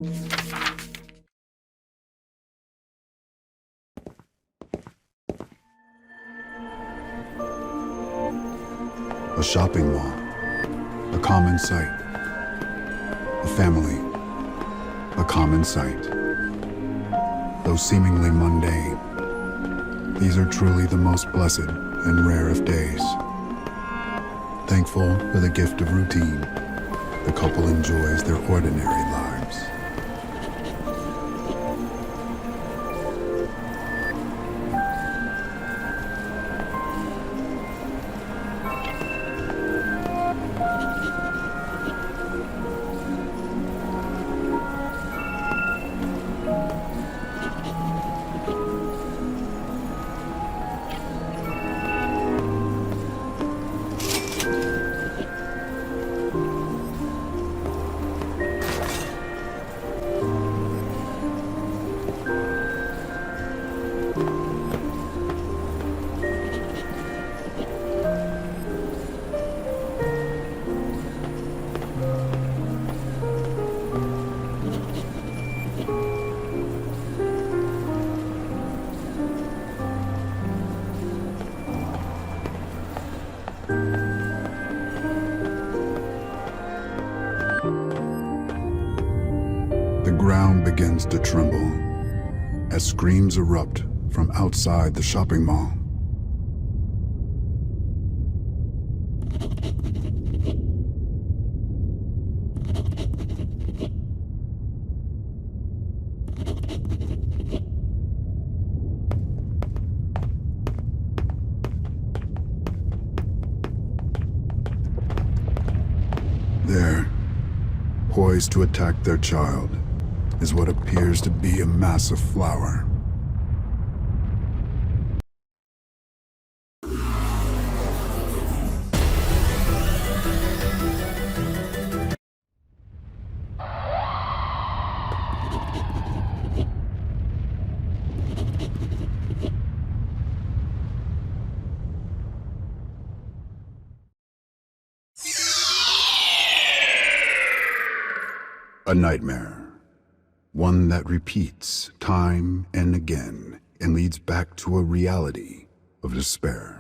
A shopping mall, a common sight. A family, a common sight. Though seemingly mundane, these are truly the most blessed and rare of days. Thankful for the gift of routine, the couple enjoys their ordinary lives. The ground begins to tremble as screams erupt from outside the shopping mall. There, poised to attack their child, is what appears to be a massive flower. A nightmare. One that repeats time and again and leads back to a reality of despair.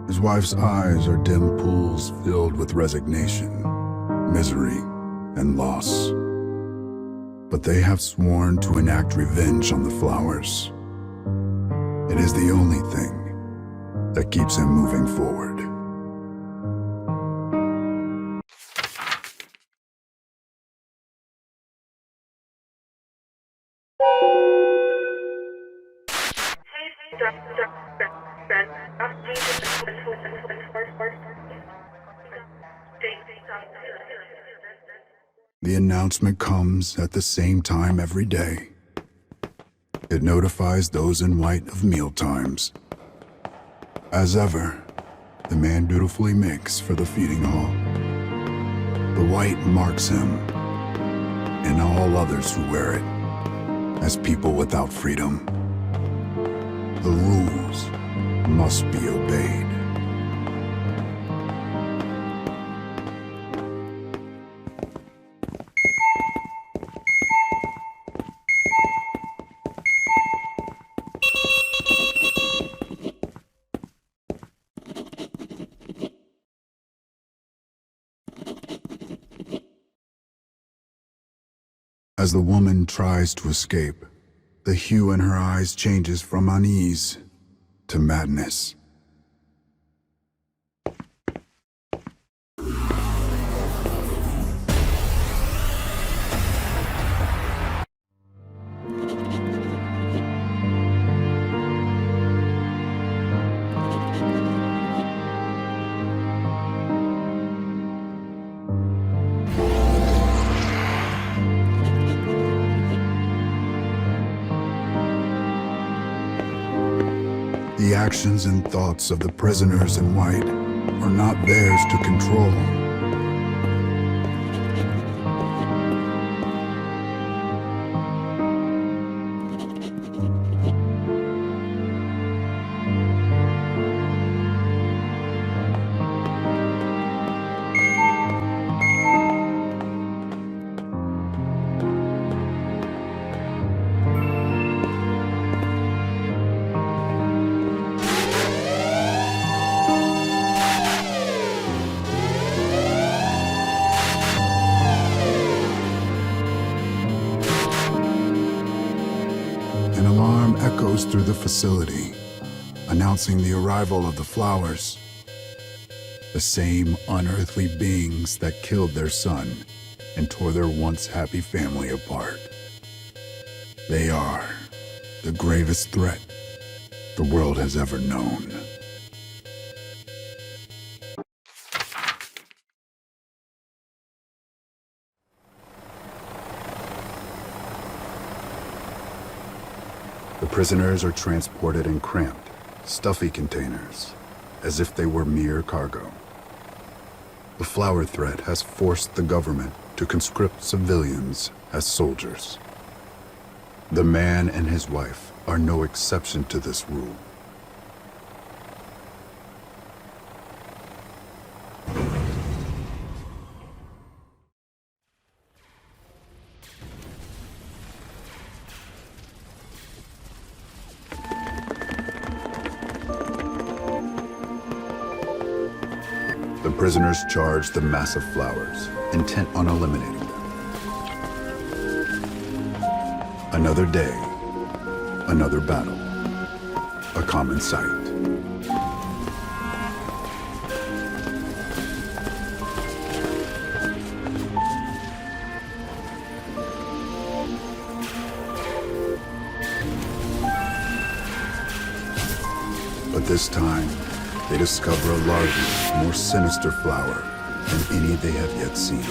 His wife's eyes are dim pools filled with resignation, misery, and loss. But they have sworn to enact revenge on the flowers. It is the only thing that keeps him moving forward. The announcement comes at the same time every day. It notifies those in white of meal times. As ever, the man dutifully makes for the feeding hall. The white marks him, and all others who wear it, as people without freedom. The rules must be obeyed. As the woman tries to escape, the hue in her eyes changes from unease to madness. The actions and thoughts of the prisoners in white are not theirs to control. An alarm echoes through the facility, announcing the arrival of the flowers. The same unearthly beings that killed their son and tore their once happy family apart. They are the gravest threat the world has ever known. The prisoners are transported in cramped, stuffy containers, as if they were mere cargo. The flower threat has forced the government to conscript civilians as soldiers. The man and his wife are no exception to this rule. The prisoners charge the massive flowers, intent on eliminating them. Another day, another battle, a common sight. But this time, they discover a larger, more sinister flower than any they have yet seen.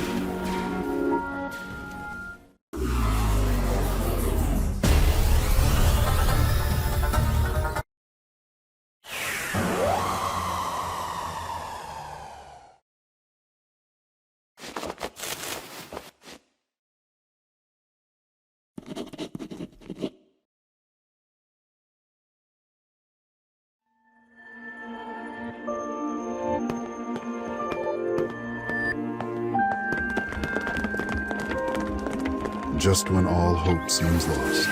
Just when all hope seems lost,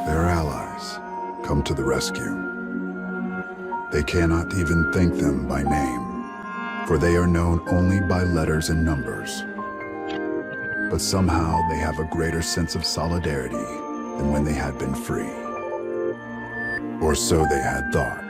their allies come to the rescue. They cannot even thank them by name, for they are known only by letters and numbers. But somehow they have a greater sense of solidarity than when they had been free. Or so they had thought.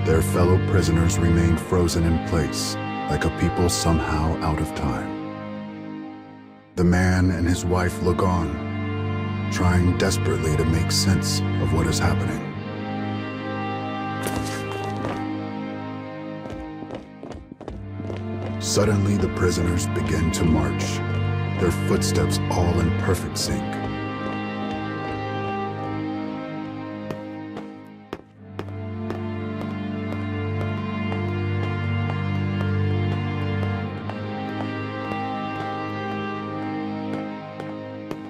Their fellow prisoners remain frozen in place, like a people somehow out of time. The man and his wife look on, trying desperately to make sense of what is happening. Suddenly, the prisoners begin to march, their footsteps all in perfect sync.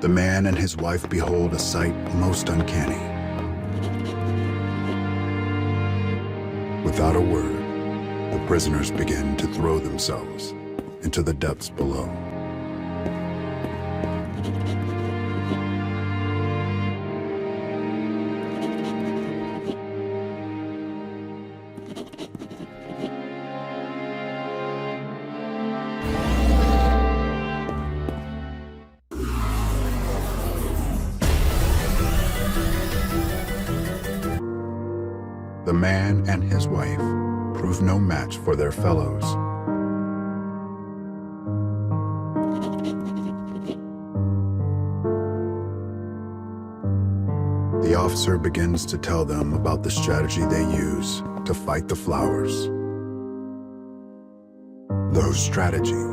The man and his wife behold a sight most uncanny. Without a word, the prisoners begin to throw themselves into the depths below. The man and his wife prove no match for their fellows. The officer begins to tell them about the strategy they use to fight the flowers. Though strategy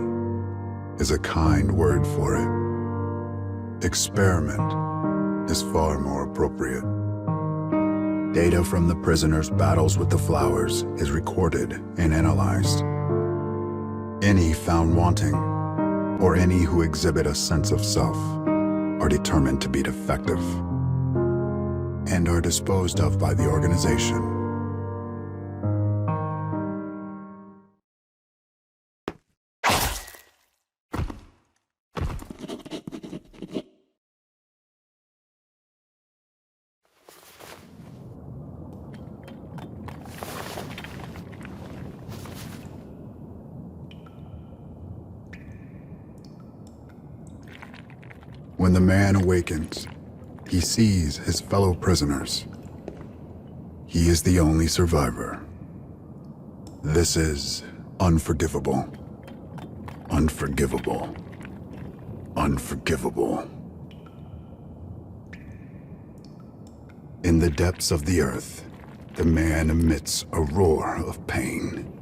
is a kind word for it, experiment is far more appropriate. Data from the prisoners' battles with the flowers is recorded and analyzed. Any found wanting, or any who exhibit a sense of self, are determined to be defective and are disposed of by the organization. When the man awakens, he sees his fellow prisoners. He is the only survivor. This is unforgivable. Unforgivable. Unforgivable. In the depths of the earth, the man emits a roar of pain.